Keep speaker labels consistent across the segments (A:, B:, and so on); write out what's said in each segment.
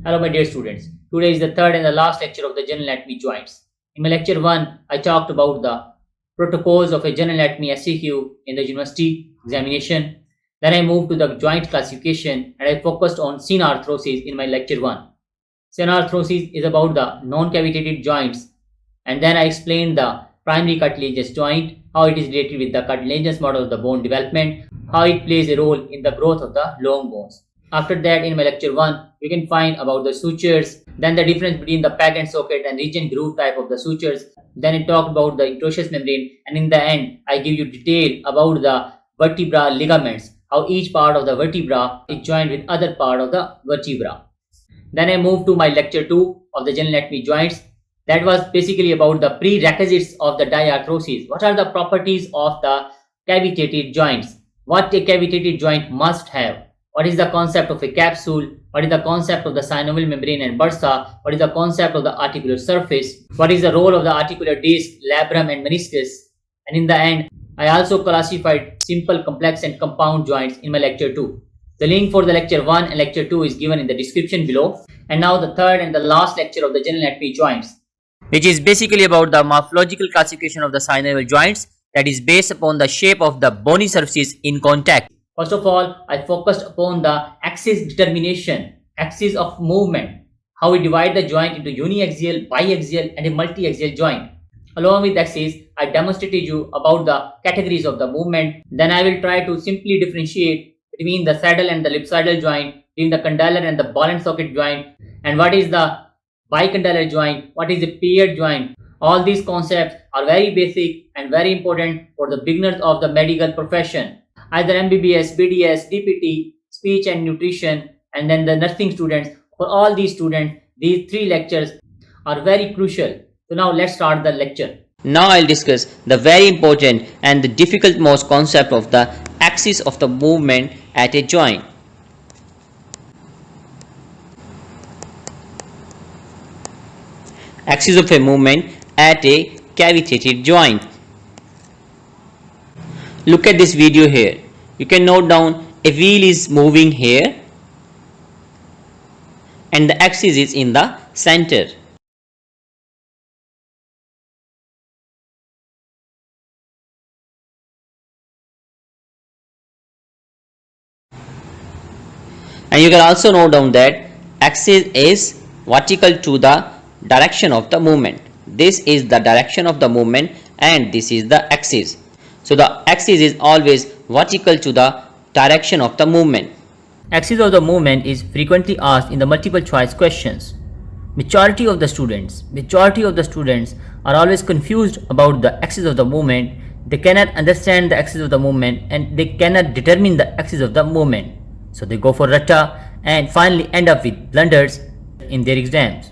A: Hello my dear students. Today is the third and the last lecture of the general anatomy joints. In my lecture 1, I talked about the protocols of a general anatomy SCQ in the university examination. Then I moved to the joint classification and I focused on synarthrosis in my lecture 1. Synarthrosis is about the non-cavitated joints, and then I explained the primary cartilaginous joint, how it is related with the cartilaginous model of the bone development, how it plays a role in the growth of the long bones. After that, in my lecture 1, you can find about the sutures, then the difference between the peg and socket and ridge and groove type of the sutures. Then I talked about the interosseous membrane, and in the end, I give you detail about the vertebra ligaments, how each part of the vertebra is joined with other part of the vertebra. Then I moved to my lecture 2 of the general anatomy joints. That was basically about the prerequisites of the diarthrosis. What are the properties of the cavitated joints? What a cavitated joint must have? What is the concept of a capsule? What is the concept of the synovial membrane and bursa? What is the concept of the articular surface? What is the role of the articular disc, labrum and meniscus? And in the end, I also classified simple, complex and compound joints in my lecture 2. The link for the lecture 1 and lecture 2 is given in the description below. And now the third and the last lecture of the general anatomy joints, which is basically about the morphological classification of the synovial joints, that is based upon the shape of the bony surfaces in contact. First of all, I focused upon the axis determination, axis of movement, how we divide the joint into uniaxial, biaxial and a multi-axial joint. Along with axis, I demonstrated you about the categories of the movement. Then I will try to simply differentiate between the saddle and the ellipsoidal joint, between the condylar and the ball and socket joint, and what is the bicondylar joint, what is a paired joint. All these concepts are very basic and very important for the beginners of the medical profession, either MBBS, BDS, DPT, speech and nutrition, and then the nursing students. For all these students, these 3 lectures are very crucial. So now let's start the lecture. Now I'll discuss the very important and the difficult most concept of the axis of the movement at a joint. Axis of a movement at a cavitated joint. Look at this video here. You can note down a wheel is moving here and the axis is in the center. And you can also note down that axis is vertical to the direction of the movement. This is the direction of the movement and this is the axis. So the axis is always vertical to the direction of the movement. Axis of the movement is frequently asked in the multiple choice questions. Majority of the students are always confused about the axis of the movement. They cannot understand the axis of the movement and they cannot determine the axis of the movement. So they go for rata and finally end up with blunders in their exams.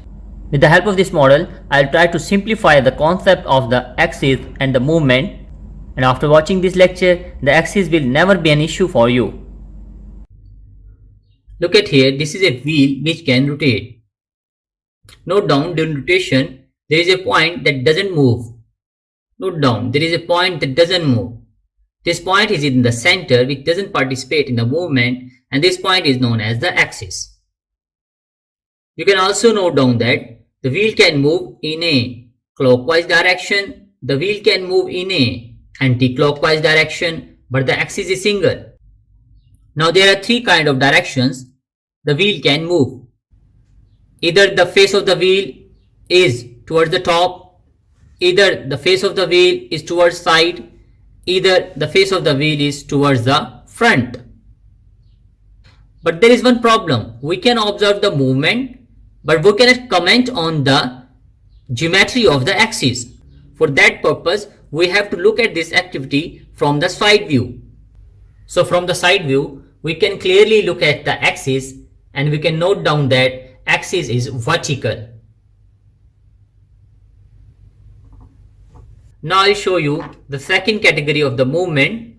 A: With the help of this model, I will try to simplify the concept of the axis and the movement, and after watching this lecture, the axis will never be an issue for you. Look at here, this is a wheel which can rotate. Note down during rotation, there is a point that doesn't move. Note down, there is a point that doesn't move. This point is in the center which doesn't participate in the movement, and this point is known as the axis. You can also note down that the wheel can move in a clockwise direction, the wheel can move in a anti-clockwise direction, but the axis is single. Now there are 3 kinds of directions the wheel can move. Either the face of the wheel is towards the top, either the face of the wheel is towards side, either the face of the wheel is towards the front. But there is one problem. We can observe the movement, but we cannot comment on the geometry of the axis. For that purpose, we have to look at this activity from the side view. So from the side view, we can clearly look at the axis and we can note down that axis is vertical. Now I'll show you the second category of the movement.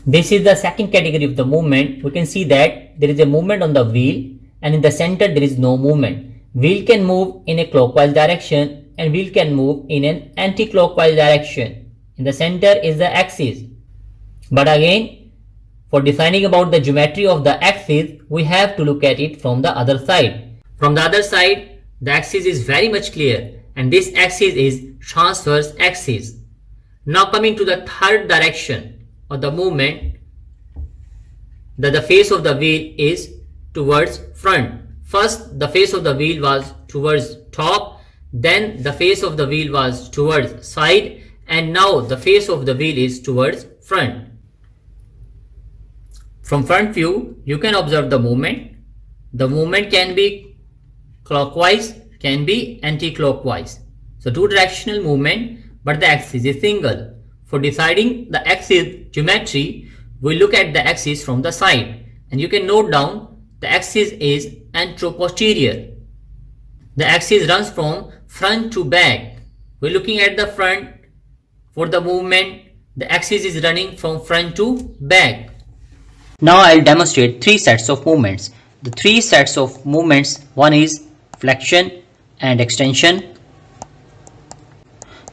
A: This is the second category of the movement. We can see that there is a movement on the wheel and in the center there is no movement. Wheel can move in a clockwise direction and wheel can move in an anti-clockwise direction. In the center is the axis. But again, For deciding about the geometry of the axis, we have to look at it from the other side. From the other side, the axis is very much clear, and this axis is transverse axis. Now coming to the third direction of the movement, that the face of the wheel is towards front. First, the face of the wheel was towards top, then the face of the wheel was towards side, and now the face of the wheel is towards front. From front view, you can observe the movement. The movement can be clockwise, can be anti-clockwise. So two directional movement, but the axis is single. For deciding the axis geometry, we look at the axis from the side, and you can note down the axis is anteroposterior. The axis runs from front to back. We're looking at the front. For the movement, the axis is running from front to back. Now I'll demonstrate three sets of movements. The three sets of movements, one is flexion and extension,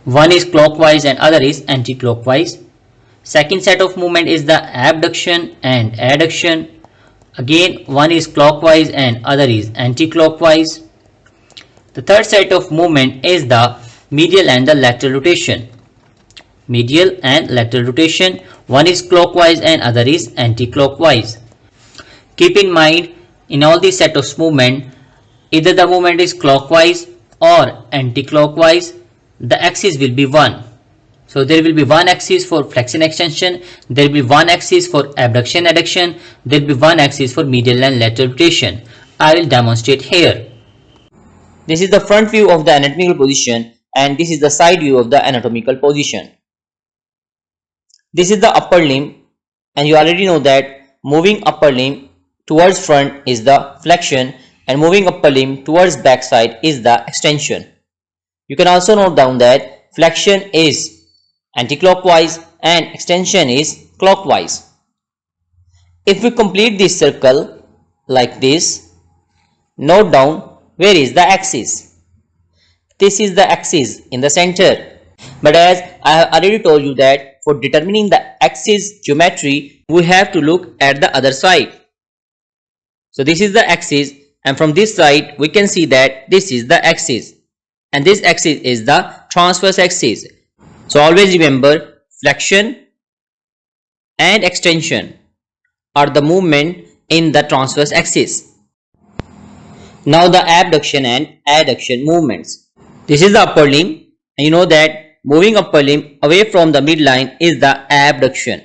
A: one is clockwise and other is anti-clockwise. Second set of movement is the abduction and adduction. Again, one is clockwise and other is anti-clockwise. The third set of movement is the medial and the lateral rotation. Medial and lateral rotation, one is clockwise and other is anti-clockwise. Keep in mind, in all these set of movement, either the movement is clockwise or anti-clockwise, the axis will be one. So there will be one axis for flexion extension, there will be one axis for abduction adduction, there will be one axis for medial and lateral rotation. I will demonstrate here. This is the front view of the anatomical position, and this is the side view of the anatomical position. This is the upper limb, and you already know that moving upper limb towards front is the flexion and moving upper limb towards back side is the extension. You can also note down that flexion is anti-clockwise and extension is clockwise. If we complete this circle like this, note down where is the axis. This is the axis in the center. But as I have already told you that for determining the axis geometry, we have to look at the other side. So this is the axis, and from this side we can see that this is the axis, and this axis is the transverse axis. So always remember, flexion and extension are the movement in the transverse axis. Now the abduction and adduction movements. This is the upper limb, and you know that moving upper limb away from the midline is the abduction,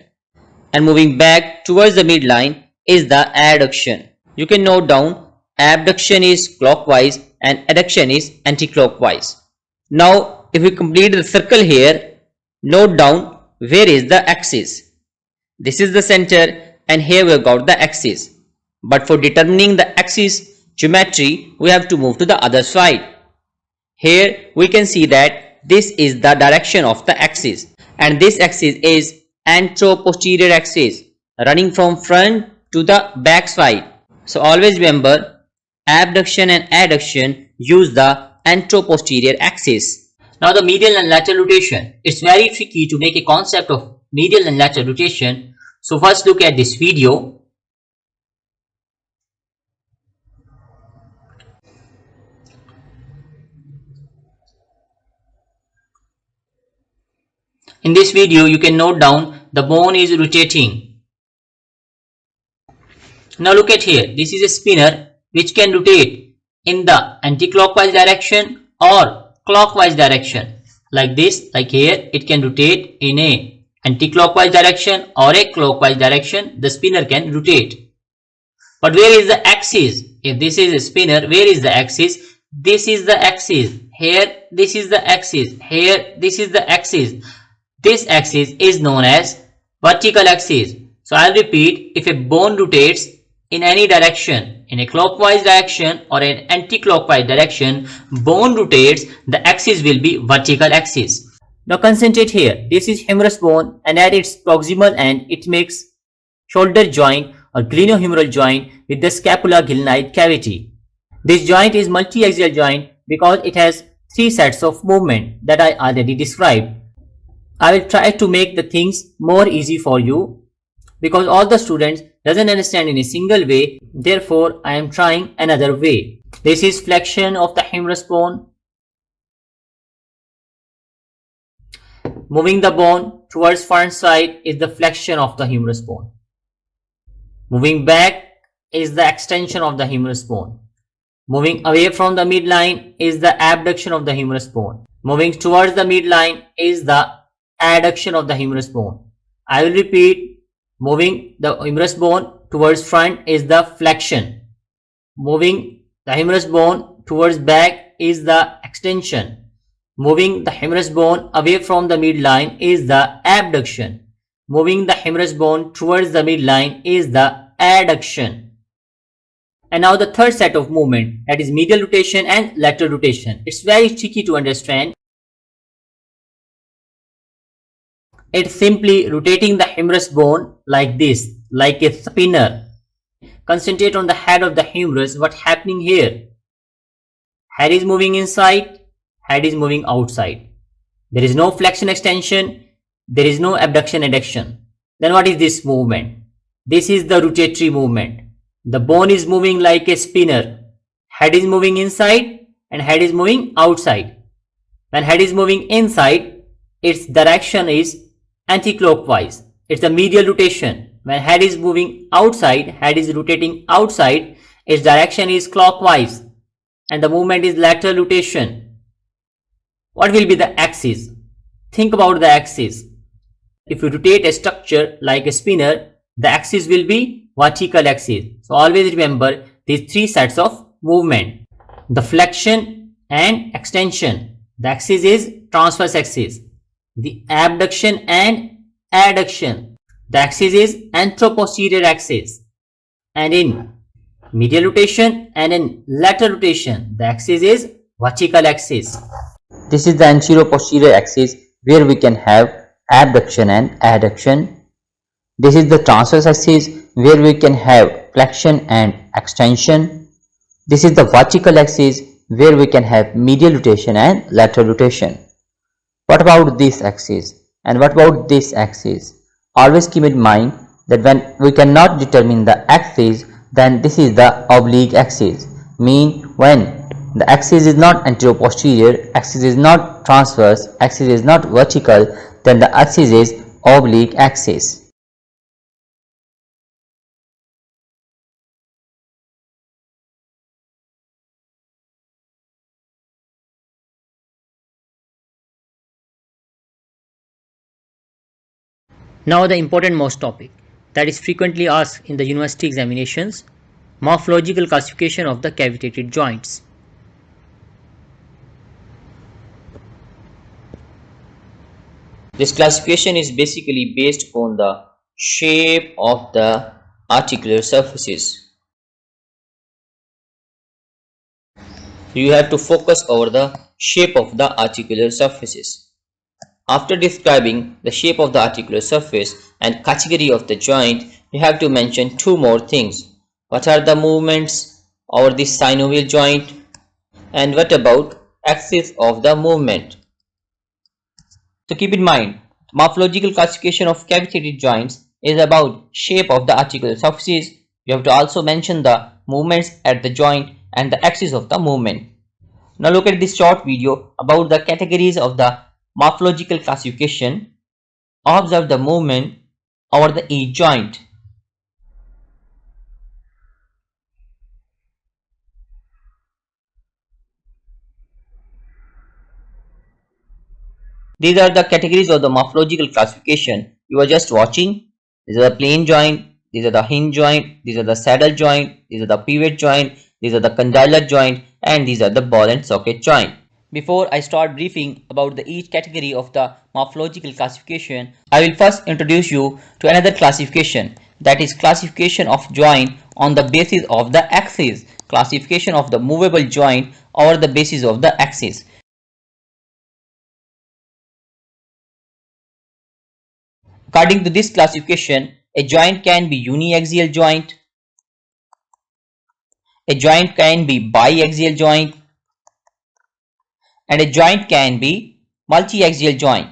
A: and moving back towards the midline is the adduction. You can note down abduction is clockwise and adduction is anti-clockwise. Now if we complete the circle here, note down where is the axis. This is the center, and here we have got the axis. But for determining the axis geometry, we have to move to the other side. Here we can see that this is the direction of the axis, and this axis is anteroposterior axis running from front to the back side. So always remember, abduction and adduction use the anteroposterior axis. Now the medial and lateral rotation. It's very tricky to make a concept of medial and lateral rotation. So first look at this video. In this video, you can note down the bone is rotating. Now look at here. This is a spinner which can rotate in the anti-clockwise direction or clockwise direction. Like this, like here, it can rotate in a anti-clockwise direction or a clockwise direction. The spinner can rotate. But where is the axis? If this is a spinner, where is the axis? This is the axis. Here, this is the axis. Here, this is the axis. This axis is known as vertical axis. So I'll repeat, if a bone rotates in any direction, in a clockwise direction or an anti-clockwise direction, bone rotates, the axis will be vertical axis. Now concentrate here. This is humerus bone, and at its proximal end, it makes shoulder joint or glenohumeral joint with the scapula-glenoid cavity. This joint is multi-axial joint because it has three sets of movement that I already described. I will try to make the things more easy for you. because all the students doesn't understand in a single way, therefore I am trying another way. This is flexion of the humerus bone. Moving the bone towards front side is the flexion of the humerus bone. Moving back is the extension of the humerus bone. Moving away from the midline is the abduction of the humerus bone. Moving towards the midline is the adduction of the humerus bone. I will repeat. Moving the humerus bone towards front is the flexion. Moving the humerus bone towards back is the extension. Moving the humerus bone away from the midline is the abduction. Moving the humerus bone towards the midline is the adduction. And now the third set of movement, that is medial rotation and lateral rotation. It's very tricky to understand. It's simply rotating the humerus bone like this, like a spinner. Concentrate on the head of the humerus. What's happening here? Head is moving inside, head is moving outside. There is no flexion extension, there is no abduction adduction. Then what is this movement? This is the rotatory movement. The bone is moving like a spinner. Head is moving inside and head is moving outside. When head is moving inside, its direction is anti-clockwise. It's the medial rotation. When head is moving outside, head is rotating outside, its direction is clockwise and the movement is lateral rotation. What will be the axis? Think about the axis. If you rotate a structure like a spinner, the axis will be vertical axis. So always remember these three sets of movement. The flexion and extension. The axis is transverse axis. The abduction and adduction. The axis is anteroposterior axis. And in medial rotation and in lateral rotation, the axis is vertical axis. This is the anteroposterior axis where we can have abduction and adduction. This is the transverse axis where we can have flexion and extension. This is the vertical axis where we can have medial rotation and lateral rotation. What about this axis? And what about this axis? Always keep in mind that when we cannot determine the axis, then this is the oblique axis. Mean when the axis is not anteroposterior, axis is not transverse, axis is not vertical, then the axis is oblique axis. Now the important most topic that is frequently asked in the university examinations, morphological classification of the cavitated joints. This classification is basically based on the shape of the articular surfaces. You have to focus over the shape of the articular surfaces. After describing the shape of the articular surface and category of the joint, you have to mention two more things. What are the movements over this synovial joint? And what about axis of the movement? So keep in mind, morphological classification of cavitated joints is about shape of the articular surfaces. You have to also mention the movements at the joint and the axis of the movement. Now look at this short video about the categories of the morphological classification. Observe the movement over the each joint. These are the categories of the morphological classification you are just watching. These are the plane joint, these are the hinge joint, these are the saddle joint, these are the pivot joint, these are the condylar joint, and these are the ball and socket joint. Before I start briefing about each category of the morphological classification, I will first introduce you to another classification, that is classification of joint on the basis of the axis, classification of the movable joint over the basis of the axis. According to this classification, a joint can be uniaxial joint, a joint can be biaxial joint, and a joint can be multi-axial joint.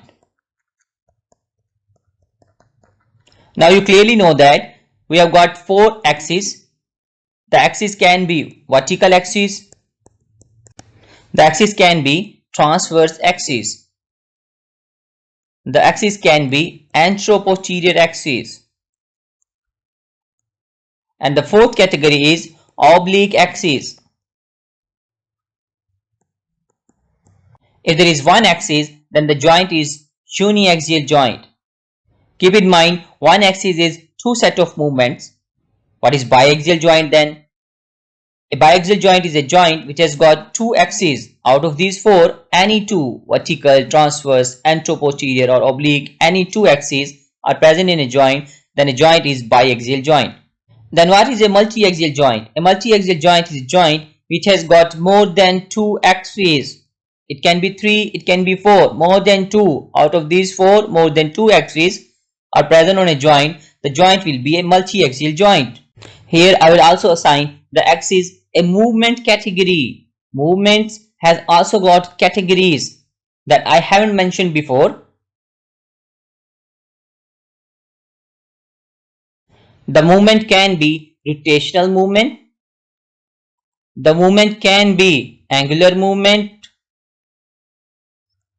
B: Now you clearly know that we have got four axes. The axis can be vertical axis, the axis can be transverse axis, the axis can be anteroposterior axis, and the fourth category is oblique axis. If there is one axis, then the joint is uniaxial joint. Keep in mind, one axis is two set of movements. What is biaxial joint then? A biaxial joint is a joint which has got two axes. Out of these four, any two, vertical, transverse, anteroposterior or oblique, any two axes are present in a joint, then a joint is biaxial joint. Then what is a multi-axial joint? A multi-axial joint is a joint which has got more than two axes. It can be three, it can be four, more than two. Out of these four, more than two axes are present on a joint. The joint will be a multi-axial joint. Here I will also assign the axis a movement category. Movements has also got categories that I haven't mentioned before. The movement can be rotational movement. The movement can be angular movement.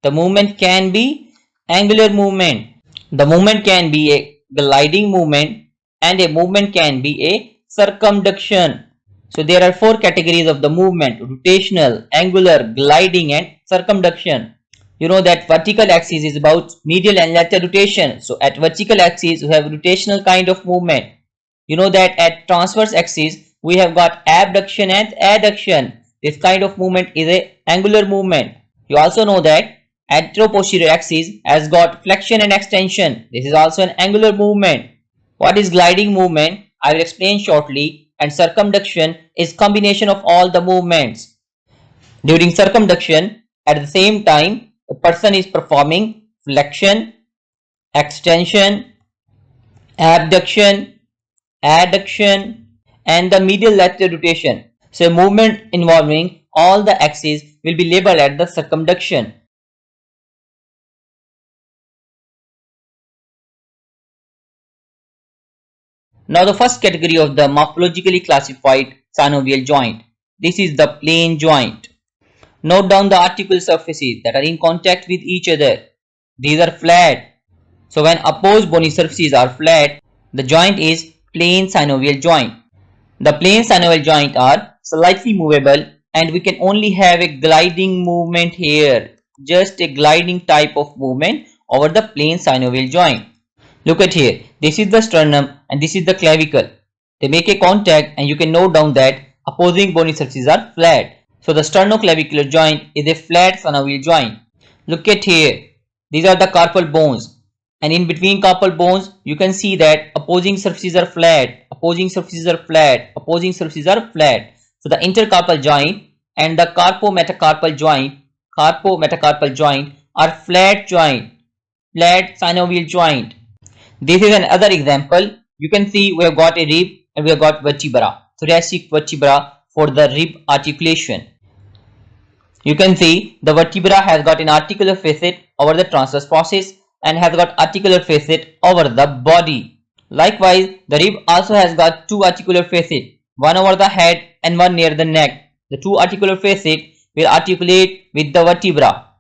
B: The movement can be angular movement. The movement can be a gliding movement, and a movement can be a circumduction. So there are four categories of the movement: rotational, angular, gliding and circumduction. You know that vertical axis is about medial and lateral rotation. So at vertical axis we have rotational kind of movement. You know that at transverse axis we have got abduction and adduction. This kind of movement is a angular movement. You also know that anteroposterior axis has got flexion and extension. This is also an angular movement. What is gliding movement? I will explain shortly. And circumduction is combination of all the movements. During circumduction, at the same time, a person is performing flexion, extension, abduction, adduction, and the medial lateral rotation. So a movement involving all the axes will be labeled as the circumduction. Now the first category of the morphologically classified synovial joint. This is the plane joint. Note down the articular surfaces that are in contact with each other. These are flat. So when opposed bony surfaces are flat, the joint is plane synovial joint. The plane synovial joint are slightly movable, and we can only have a gliding movement here. Just a gliding type of movement over the plane synovial joint. Look at here. This is the sternum and this is the clavicle. They make a contact and you can note down that opposing bony surfaces are flat. So the sternoclavicular joint is a flat synovial joint. Look at here. These are the carpal bones. And in between carpal bones, you can see that opposing surfaces are flat. Opposing surfaces are flat. Opposing surfaces are flat. So the intercarpal joint and the carpometacarpal joint are flat joint. Flat synovial joint. This is another example. You can see we have got a rib and we have got vertebra, thoracic vertebra for the rib articulation. You can see the vertebra has got an articular facet over the transverse process and has got articular facet over the body. Likewise, the rib also has got two articular facets, one over the head and one near the neck. The two articular facets will articulate with the vertebra.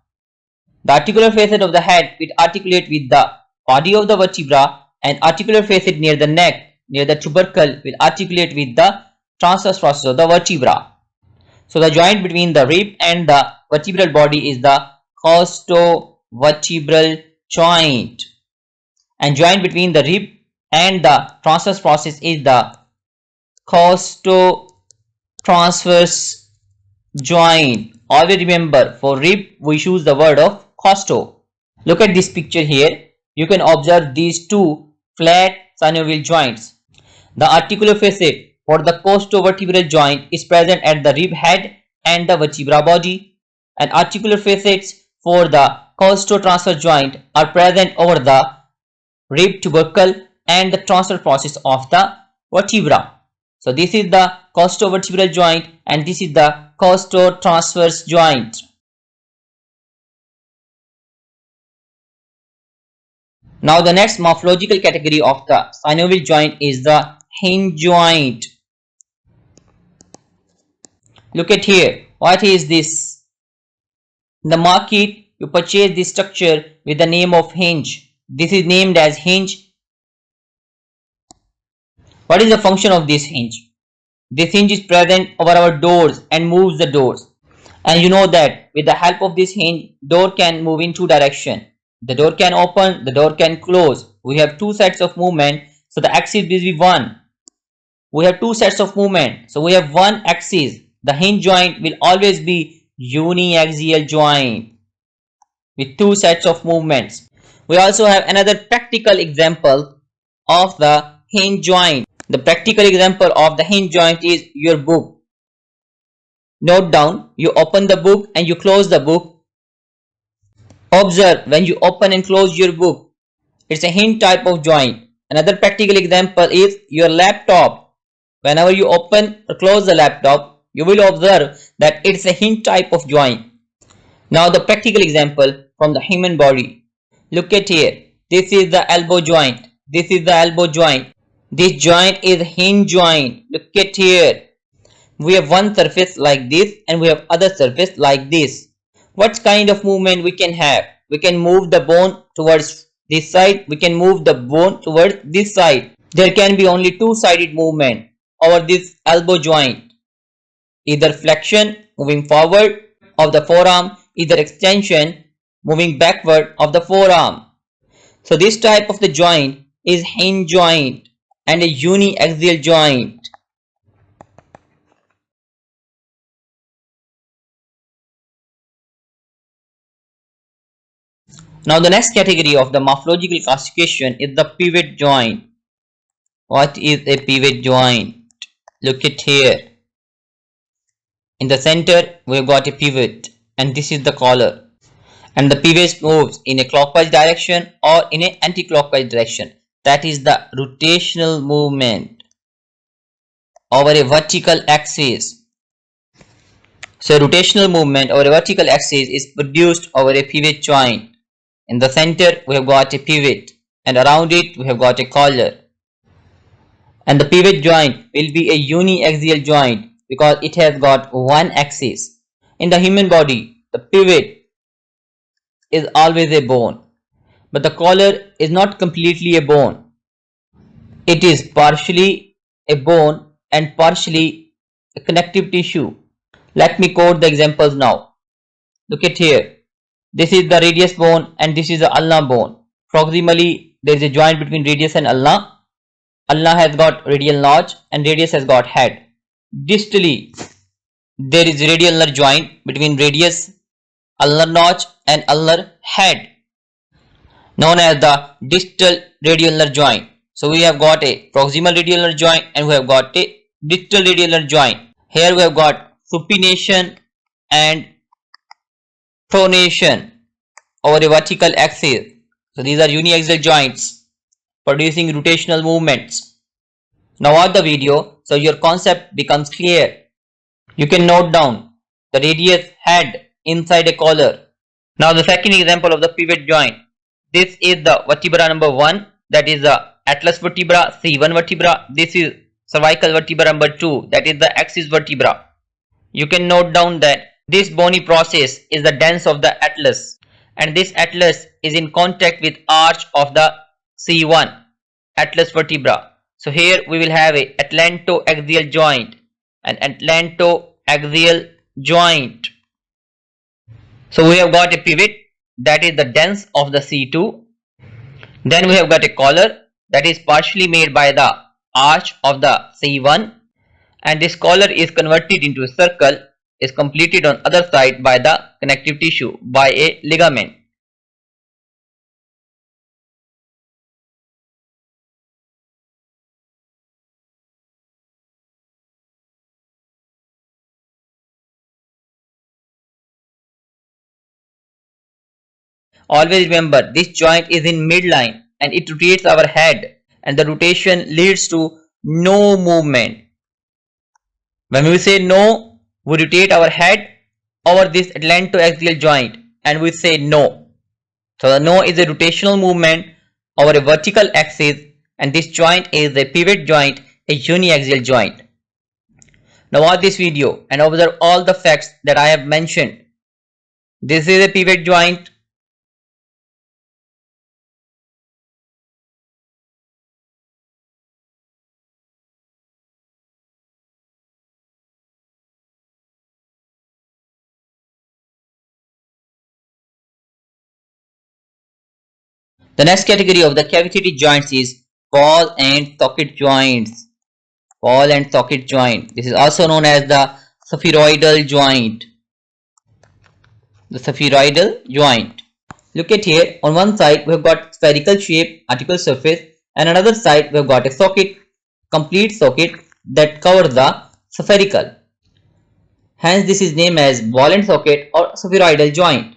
B: The articular facet of the head will articulate with the body of the vertebra, and articular facet near the neck, near the tubercle, will articulate with the transverse process of the vertebra. So the joint between the rib and the vertebral body is the costovertebral joint, and joint between the rib and the transverse process is the costotransverse joint. Always remember, for rib we choose the word of costo. Look at this picture here. You can observe these two flat synovial joints. The articular facet for the costovertebral joint is present at the rib head and the vertebra body, and articular facets for the costotransverse joint are present over the rib tubercle and the transverse process of the vertebra. So this is the costovertebral joint and this is the costotransverse joint. Now the next morphological category of the synovial joint is the hinge joint. Look at here. What is this? In the market, you purchase this structure with the name of hinge. This is named as hinge. What is the function of this hinge? This hinge is present over our doors and moves the doors. And you know that with the help of this hinge, door can move in two directions. The door can open, the door can close. We have two sets of movement, so the axis will be one. We have two sets of movement, so we have one axis. The hinge joint will always be uniaxial joint with two sets of movements. We also have another practical example of the hinge joint. The practical example of the hinge joint is your book. Note down, you open the book and you close the book. Observe, when you open and close your book, it's a hinge type of joint. Another practical example is your laptop. Whenever you open or close the laptop, you will observe that it's a hinge type of joint. Now the practical example from the human body. Look at here. This is the elbow joint. This is the elbow joint. This joint is hinge joint. Look at here. We have one surface like this and we have other surface like this. What kind of movement we can have? We can move the bone towards this side. We can move the bone towards this side. There can be only two-sided movement over this elbow joint. Either flexion, moving forward of the forearm, either extension, moving backward of the forearm. So this type of the joint is hinge joint and a uniaxial joint. Now the next category of the morphological classification is the pivot joint. What is a pivot joint? Look at here. In the center we have got a pivot and this is the collar. And the pivot moves in a clockwise direction or in an anti-clockwise direction. That is the rotational movement over a vertical axis. So rotational movement over a vertical axis is produced over a pivot joint. In the center we have got a pivot and around it we have got a collar. And the pivot joint will be a uniaxial joint because it has got one axis. In the human body, the pivot is always a bone, but the collar is not completely a bone. It is partially a bone and partially a connective tissue. Let me quote the examples now. Look at here. This is the radius bone and this is the ulna bone. Proximally, there is a joint between radius and ulna. Ulna has got radial notch and radius has got head. Distally, there is radial ulnar joint between radius, ulnar notch and ulnar head, known as the distal radial ulnar joint. So we have got a proximal radial ulnar joint and we have got a distal radial ulnar joint. Here we have got supination and pronation over a vertical axis. So these are uniaxial joints producing rotational movements. Now watch the video so your concept becomes clear. You can note down the radius head inside a collar. Now the second example of the pivot joint. This is the vertebra number 1, that is the atlas vertebra, C1 vertebra. This is cervical vertebra number 2, that is the axis vertebra. You can note down that this bony process is the dens of the atlas and this atlas is in contact with arch of the C1 atlas vertebra. So here we will have a atlantoaxial joint, an atlantoaxial joint. So we have got a pivot, that is the dens of the C2. Then we have got a collar that is partially made by the arch of the C1 and this collar is converted into a circle, is completed on other side by the connective tissue by a ligament. Always remember, this joint is in midline and it rotates our head and the rotation leads to no movement. When we say no, we rotate our head over this atlantoaxial joint and we say no. So the no is a rotational movement over a vertical axis, and this joint is a pivot joint, a uniaxial joint. Now watch this video and observe all the facts that I have mentioned. This is a pivot joint. The next category of the cavitated joints is ball and socket joints. Ball and socket joint. This is also known as the spheroidal joint. The spheroidal joint. Look at here. On one side we have got spherical shape articular surface, and another side we have got a socket, complete socket that covers the spherical. Hence this is named as ball and socket or spheroidal joint.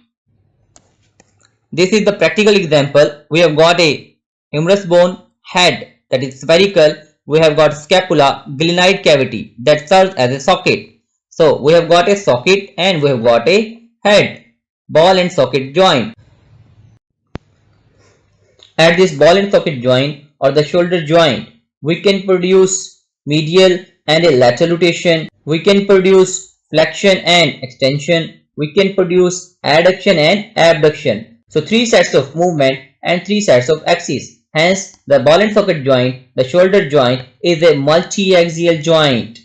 B: This is the practical example. We have got a humerus bone head that is spherical. We have got scapula glenoid cavity that serves as a socket. So we have got a socket and we have got a head, ball and socket joint. At this ball and socket joint or the shoulder joint, we can produce medial and a lateral rotation. We can produce flexion and extension. We can produce adduction and abduction. So 3 sets of movement and 3 sets of axis. Hence the ball and socket joint, the shoulder joint, is a multi-axial joint.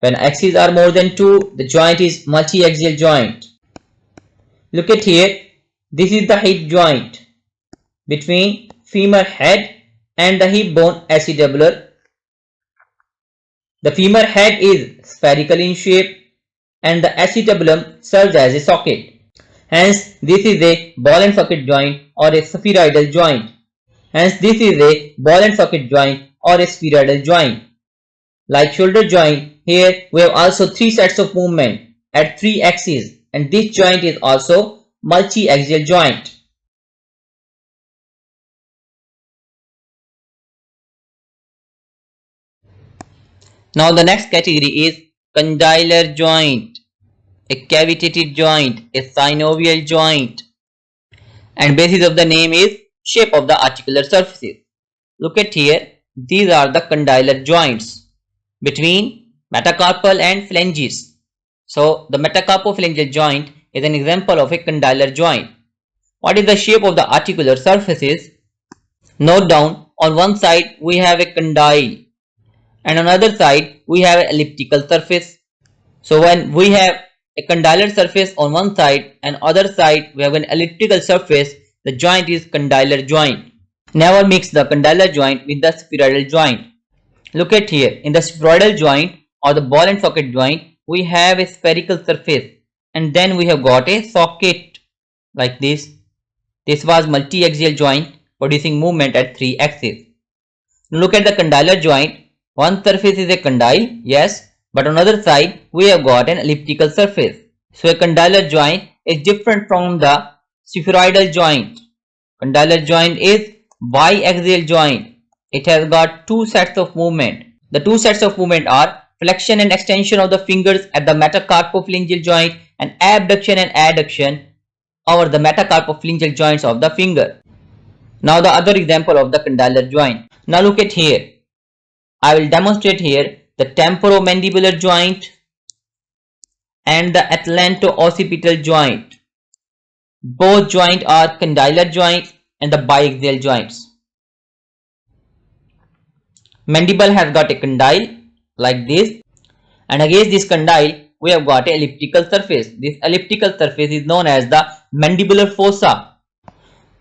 B: When axes are more than 2, the joint is multi-axial joint. Look at here. This is the hip joint between femur head and the hip bone acetabular. The femur head is spherical in shape and the acetabulum serves as a socket. Hence, this is a ball and socket joint or a spheroidal joint. Hence, this is a ball and socket joint or a spheroidal joint. Like shoulder joint, here we have also 3 sets of movement at 3 axes, and this joint is also multi-axial joint. Now the next category is condylar joint, a cavitated joint, a synovial joint, and basis of the name is shape of the articular surfaces. Look at here, these are the condylar joints between metacarpal and phalanges. So the metacarpophalangeal joint is an example of a condylar joint. What is the shape of the articular surfaces? Note down, on one side we have a condyle and on another side we have an elliptical surface. So when we have a condylar surface on one side and other side we have an elliptical surface, the joint is condylar joint. Never mix the condylar joint with the spheroidal joint. Look at here, in the spheroidal joint or the ball and socket joint, we have a spherical surface and then we have got a socket like this. This was multi-axial joint producing movement at 3 axes. Now look at the condylar joint. One surface is a condyle, yes, but on the other side we have got an elliptical surface. So a condylar joint is different from the spheroidal joint. Condylar joint is biaxial joint. It has got 2 sets of movement. The 2 sets of movement are flexion and extension of the fingers at the metacarpophalangeal joint and abduction and adduction over the metacarpophalangeal joints of the finger. Now the other example of the condylar joint. Now look at here. I will demonstrate here the temporomandibular joint and the atlanto-occipital joint. Both joints are condylar joints and the biaxial joints. Mandible has got a condyle like this, and against this condyle we have got an elliptical surface. This elliptical surface is known as the mandibular fossa.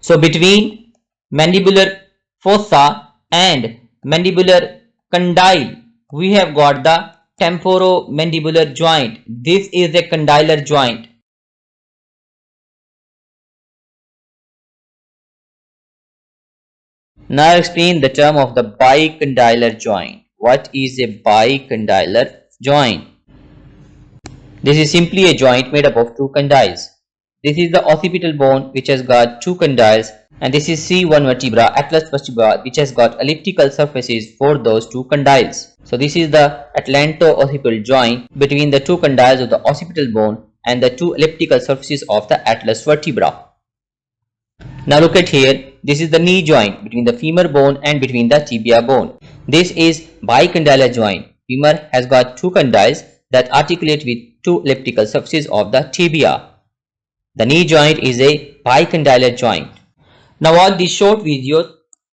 B: So between mandibular fossa and mandibular condyle we have got the temporomandibular joint. This is a condylar joint. Now I explain the term of the bicondylar joint. What is a bicondylar joint? This is simply a joint made up of 2 condyles. This is the occipital bone which has got 2 condyles, and this is C1 vertebra, atlas vertebra, which has got elliptical surfaces for those 2 condyles. So this is the atlanto-occipital joint between the 2 condyles of the occipital bone and the 2 elliptical surfaces of the atlas vertebra. Now look at here, this is the knee joint between the femur bone and between the tibia bone. This is bicondylar joint. Femur has got two condyles that articulate with two elliptical surfaces of the tibia. The knee joint is a bicondylar joint. Now watch these short videos.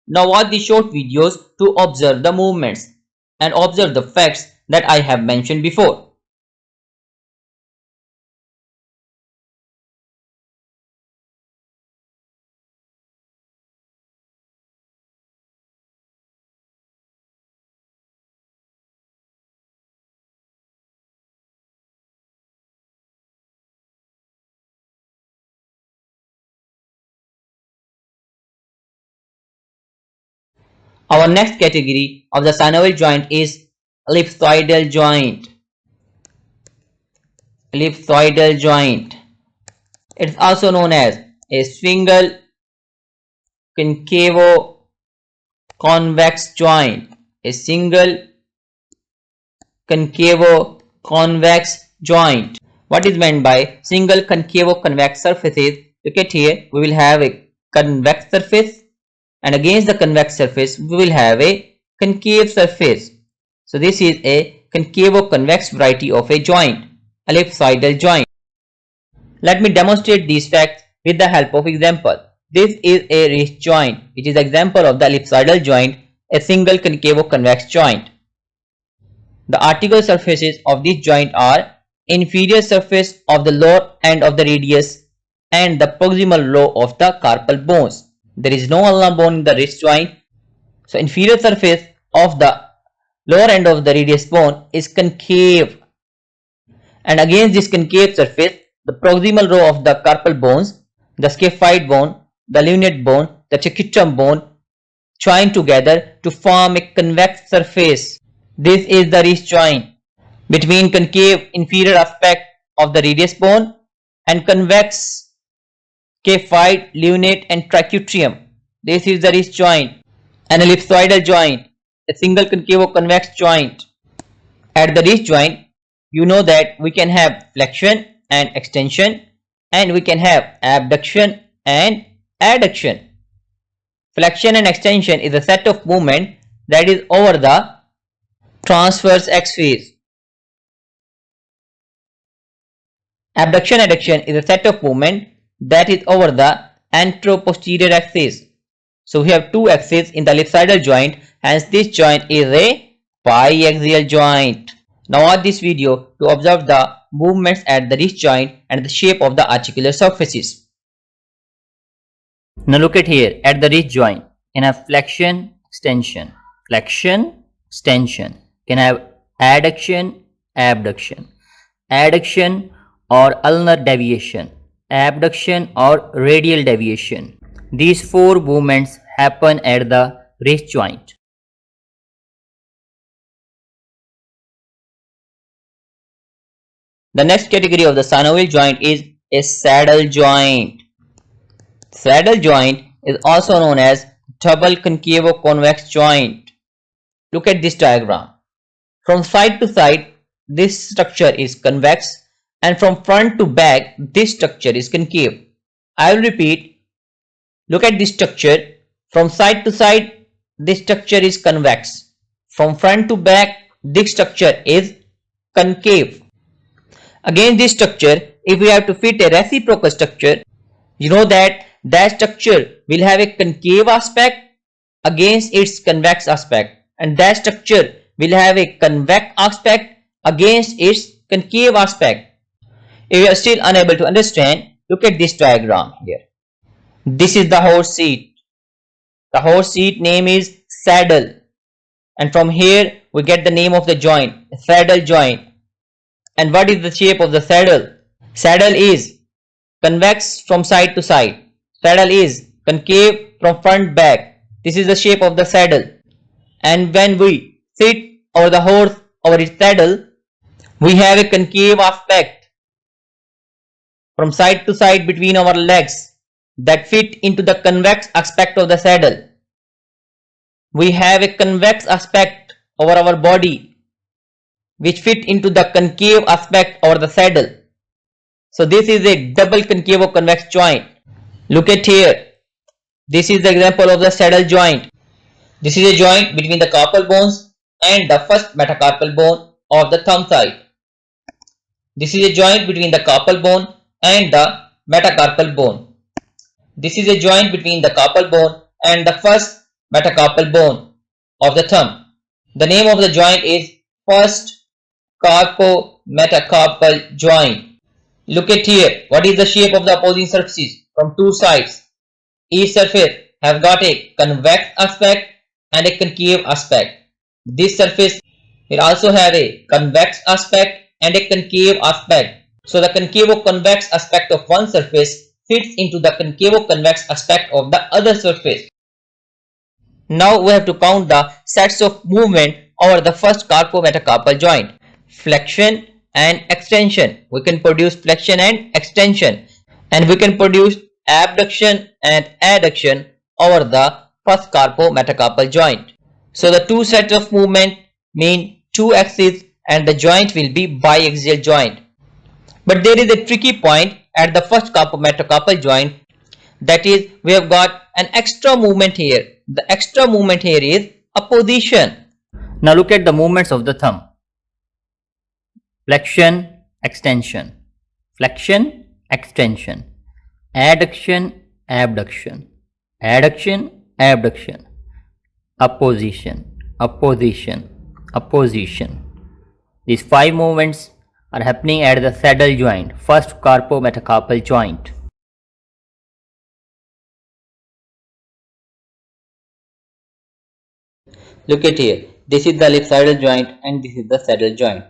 B: To observe the movements and observe the facts that I have mentioned before. Our next category of the synovial joint is ellipsoidal joint. Ellipsoidal joint. It is also known as a single concavo-convex joint. A single concavo-convex joint. What is meant by single concavo-convex surfaces? Look at here. We will have a convex surface, and against the convex surface we will have a concave surface. So this is a concavo-convex variety of a joint, ellipsoidal joint. Let me demonstrate these facts with the help of example. This is a wrist joint, which is example of the ellipsoidal joint, a single concavo-convex joint. The articular surfaces of this joint are inferior surface of the lower end of the radius and the proximal row of the carpal bones. There is no ulnar bone in the wrist joint. So inferior surface of the lower end of the radius bone is concave, and against this concave surface the proximal row of the carpal bones, the scaphoid bone, the lunate bone, the trichytrum bone join together to form a convex surface. This is the wrist joint between concave inferior aspect of the radius bone and convex scaphoid, lunate and trichytrium. This is the wrist joint, an ellipsoidal joint, a single concavo-convex joint. At the wrist joint, you know that we can have flexion and extension, and we can have abduction and adduction. Flexion and extension is a set of movement that is over the transverse axis. Abduction and adduction is a set of movement that is over the anteroposterior axis. So we have two axes in the ellipsoidal joint, hence this joint is a biaxial joint. Now watch this video to observe the movements at the wrist joint and the shape of the articular surfaces. Now look at here at the wrist joint. Can have flexion, extension, can have adduction, abduction, adduction or ulnar deviation, abduction or radial deviation. These four movements happen at the wrist joint. The next category of the synovial joint is a saddle joint. Saddle joint is also known as double concavo-convex joint. Look at this diagram. From side to side, this structure is convex, and from front to back, this structure is concave. I will repeat. Look at this structure. From side to side, this structure is convex. From front to back, this structure is concave. Against this structure, if we have to fit a reciprocal structure, you know that structure will have a concave aspect against its convex aspect, and that structure will have a convex aspect against its concave aspect. If you are still unable to understand, look at this diagram here. This is the horse seat. The horse seat name is saddle, and from here we get the name of the joint, saddle joint. And what is the shape of the saddle? Saddle is convex from side to side. Saddle is concave from front back. This is the shape of the saddle. And when we sit over the horse over its saddle, we have a concave aspect from side to side between our legs that fit into the convex aspect of the saddle. We have a convex aspect over our body which fit into the concave aspect over the saddle. So this is a double concavo-convex joint. Look at here. This is the example of the saddle joint. This is a joint between the carpal bones and the first metacarpal bone of the thumb side. This is a joint between the carpal bone and the metacarpal bone. This is a joint between the carpal bone and the first metacarpal bone of the thumb. The name of the joint is first carpo-metacarpal joint. Look at here. What is the shape of the opposing surfaces from two sides? Each surface has got a convex aspect and a concave aspect. This surface will also have a convex aspect and a concave aspect. So the concavo-convex aspect of one surface fits into the concavo-convex aspect of the other surface. Now we have to count the sets of movement over the first carpo-metacarpal joint. Flexion and extension. We can produce flexion and extension, and we can produce abduction and adduction over the first carpo-metacarpal joint. So the two sets of movement mean two axes and the joint will be biaxial joint. But there is a tricky point at the first carpo-metacarpal joint, that is, we have got an extra movement here. The extra movement here is apposition.
A: Now look at the movements of the thumb. Flexion, extension, flexion, extension, adduction, abduction, adduction, abduction, opposition, opposition, opposition. These five movements are happening at the saddle joint, first carpo-metacarpal joint.
B: Look at here. This is the ellipsoidal joint and this is the saddle joint.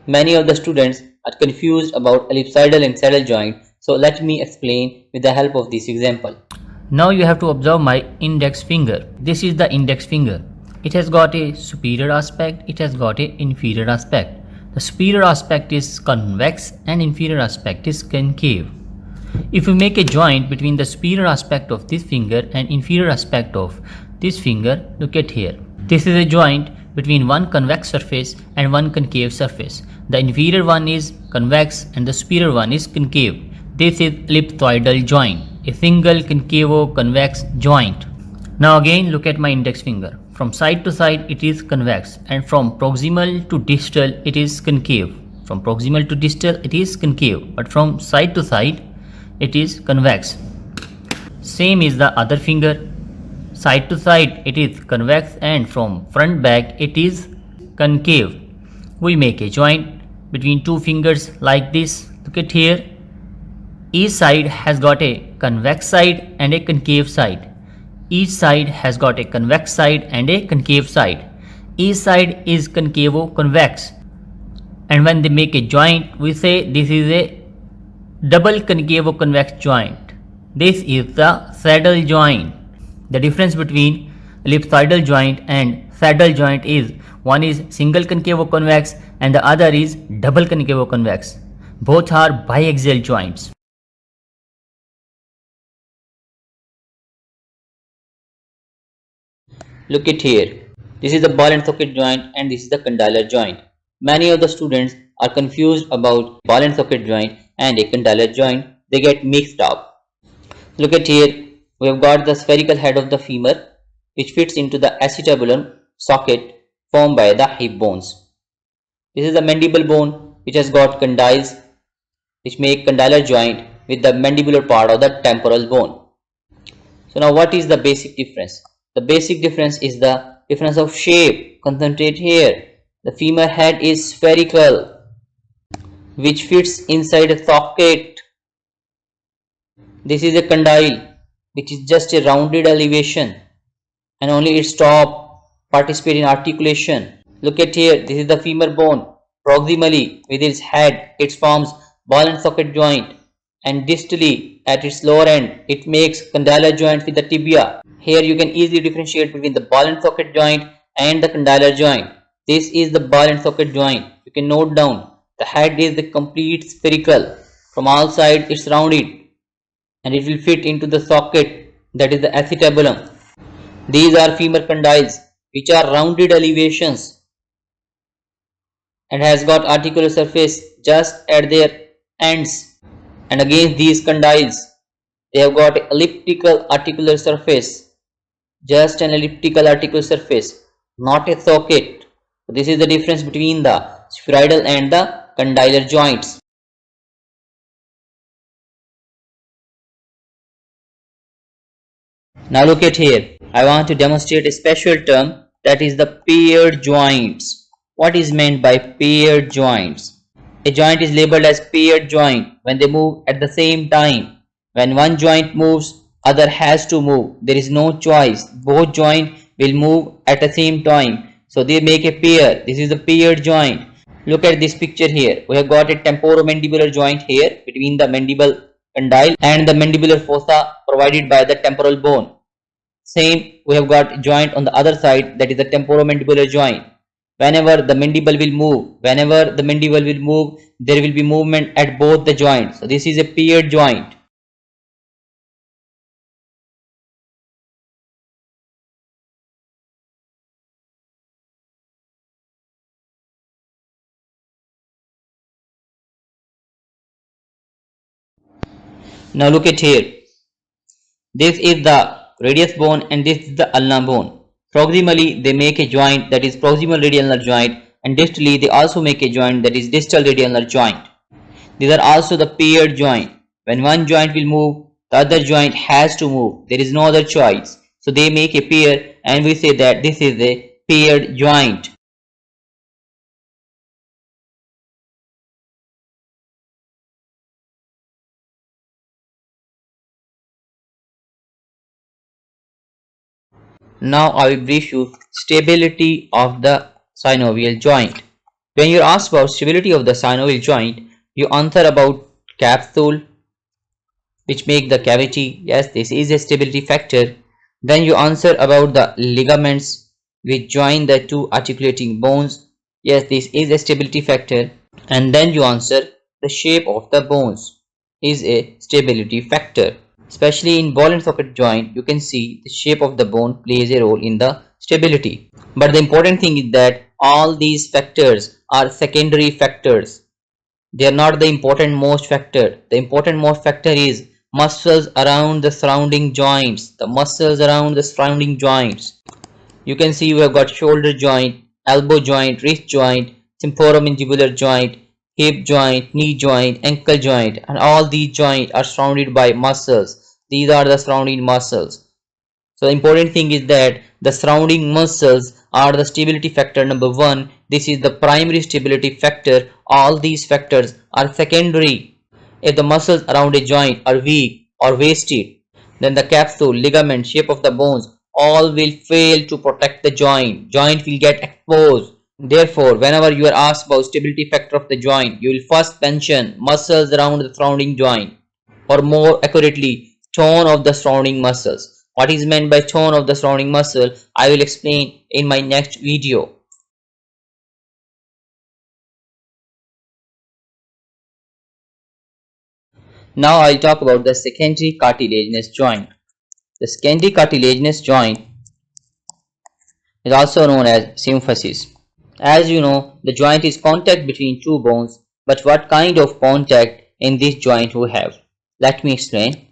B: Many of the students are confused about ellipsoidal and saddle joint, so let me explain with the help of this example.
A: Now you have to observe my index finger. This is the index finger. It has got a superior aspect, it has got a inferior aspect. The superior aspect is convex and inferior aspect is concave. If we make a joint between the superior aspect of this finger and inferior aspect of this finger, look at here. This is a joint between one convex surface and one concave surface. The inferior one is convex and the superior one is concave. This is ellipsoidal joint, a single concavo-convex joint. Now again look at my index finger. From side to side it is convex, and from proximal to distal it is concave. From proximal to distal it is concave, but from side to side it is convex. Same is the other finger. Side to side it is convex, and from front back it is concave. We make a joint between two fingers like this. Look at here. Each side has got a convex side and a concave side. Each side has got a convex side and a concave side. Each side is concavo-convex. And when they make a joint, we say this is a double concavo-convex joint. This is the saddle joint. The difference between ellipsoidal joint and saddle joint is one is single concavo-convex and the other is double concavo-convex. Both are biaxial joints.
B: Look at here. This is the ball and socket joint and this is the condylar joint. Many of the students are confused about ball and socket joint and a condylar joint. They get mixed up. Look at here. We have got the spherical head of the femur which fits into the acetabulum socket formed by the hip bones. This is the mandible bone which has got condyles which make condylar joint with the mandibular part of the temporal bone. So now what is the basic difference? The basic difference is the difference of shape. Concentrate here. The femur head is spherical which fits inside a socket. This is a condyle which is just a rounded elevation and only its top participate in articulation. Look at here. This is the femur bone. Proximally with its head it forms ball and socket joint, and distally at its lower end it makes condylar joint with the tibia. Here you can easily differentiate between the ball and socket joint and the condylar joint. This is the ball and socket joint. You can note down the head is the complete spherical. From all sides it's rounded and it will fit into the socket, that is the acetabulum. These are femur condyles which are rounded elevations and has got articular surface just at their ends, and against these condyles They have got elliptical articular surface, just an elliptical articular surface, not a socket. This is the difference between the spheroidal and the condylar joints. Now look at here. I want to demonstrate a special term, that is the paired joints. What is meant by paired joints? A joint is labeled as paired joint when they move at the same time. When one joint moves, other has to move. There is no choice. Both joints will move at the same time. So they make a pair. This is a paired joint. Look at this picture here. We have got a temporomandibular joint here between the mandible condyle and the mandibular fossa provided by the temporal bone. Same, we have got joint on the other side, that is the temporomandibular joint. Whenever the mandible will move, there will be movement at both the joints. So this is a paired joint. Now look at here. This is the radius bone and this is the ulna bone. Proximally they make a joint, that is proximal radial ulnar joint, and distally they also make a joint, that is distal radial ulnar joint. These are also the paired joint. When one joint will move, the other joint has to move. There is no other choice. So they make a pair and we say that this is a paired joint. Now I will brief you stability of the synovial joint. When you are asked about stability of the synovial joint, you answer about capsule which make the cavity. Yes, this is a stability factor. Then you answer about the ligaments which join the two articulating bones. Yes, this is a stability factor. And then you answer the shape of the bones is a stability factor. Especially in ball and socket joint, you can see the shape of the bone plays a role in the stability. But the important thing is that all these factors are secondary factors. They are not the important most factor. The important most factor is muscles around the surrounding joints. The muscles around the surrounding joints. You can see we have got shoulder joint, elbow joint, wrist joint, temporomandibular joint, hip joint, knee joint, ankle joint, and all these joints are surrounded by muscles. These are the surrounding muscles. So the important thing is that the surrounding muscles are the stability factor number 1. This is the primary stability factor. All these factors are secondary. If the muscles around a joint are weak or wasted, then the capsule, ligament, shape of the bones all will fail to protect the joint. Joint will get exposed. Therefore, whenever you are asked about stability factor of the joint, you will first mention muscles around the surrounding joint, or more accurately, tone of the surrounding muscles. What is meant by tone of the surrounding muscle, I will explain in my next video. Now I will talk about the secondary cartilaginous joint. The secondary cartilaginous joint is also known as symphysis. As you know, the joint is contact between two bones, but what kind of contact in this joint we have? Let me explain.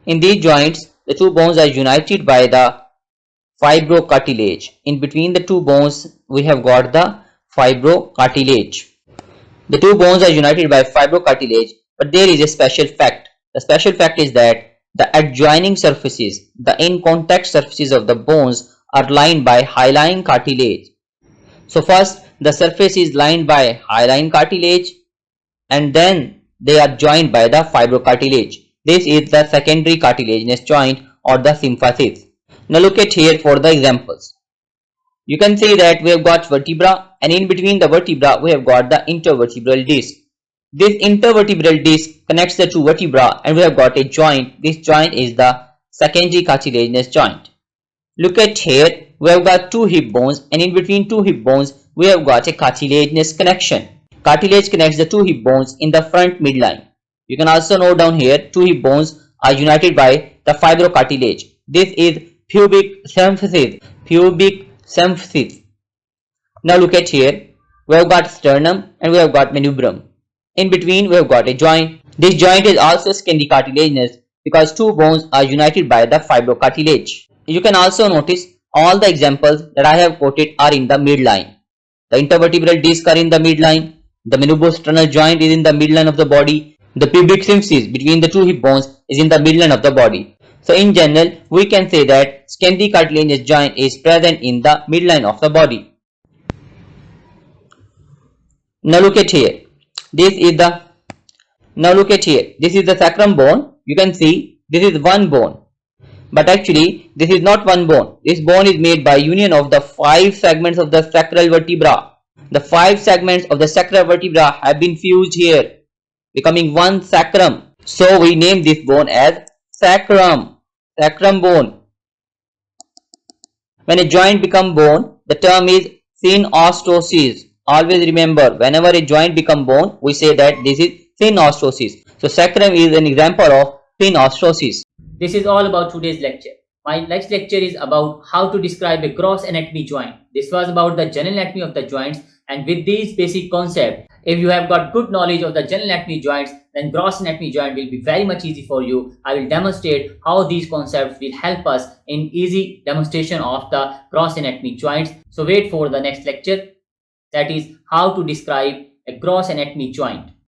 B: In these joints, the two bones are united by the fibrocartilage. In between the two bones, we have got the fibrocartilage. The two bones are united by fibrocartilage, but there is a special fact. The special fact is that the adjoining surfaces, the in contact surfaces of the bones are lined by hyaline cartilage. So first, the surface is lined by hyaline cartilage and then they are joined by the fibrocartilage. This is the secondary cartilaginous joint or the symphysis. Now look at here for the examples. You can see that we have got vertebra and in between the vertebra we have got the intervertebral disc. This intervertebral disc connects the two vertebra and we have got a joint. This joint is the secondary cartilaginous joint. Look at here, we have got two hip bones and in between two hip bones we have got a cartilaginous connection. Cartilage connects the two hip bones in the front midline. You can also note down here, two hip bones are united by the fibrocartilage. This is pubic symphysis. Pubic symphysis. Now look at here, we have got sternum and we have got manubrium. In between we have got a joint. This joint is also secondary cartilaginous because two bones are united by the fibrocartilage. You can also notice all the examples that I have quoted are in the midline. The intervertebral disc are in the midline. The menubosternal joint is in the midline of the body. The pubic symphysis between the two hip bones is in the midline of the body. So in general, we can say that scaphoid cartilaginous joint is present in the midline of the body. Now look at here. This is the sacrum bone. You can see this is one bone. But actually, this is not one bone. This bone is made by union of the 5 segments of the sacral vertebra. The 5 segments of the sacral vertebra have been fused here, becoming one sacrum. So we name this bone as sacrum bone. When a joint becomes bone, the term is synostosis. Always remember, whenever a joint becomes bone, we say that this is synostosis. So sacrum is an example of synostosis.
A: This is all about today's lecture. My next lecture is about how to describe a gross anatomy joint. This was about the general anatomy of the joints, and with these basic concepts, if you have got good knowledge of the general anatomy joints, then gross anatomy joint will be very much easy for you. I will demonstrate how these concepts will help us in easy demonstration of the gross anatomy joints. So wait for the next lecture, that is how to describe a gross anatomy joint.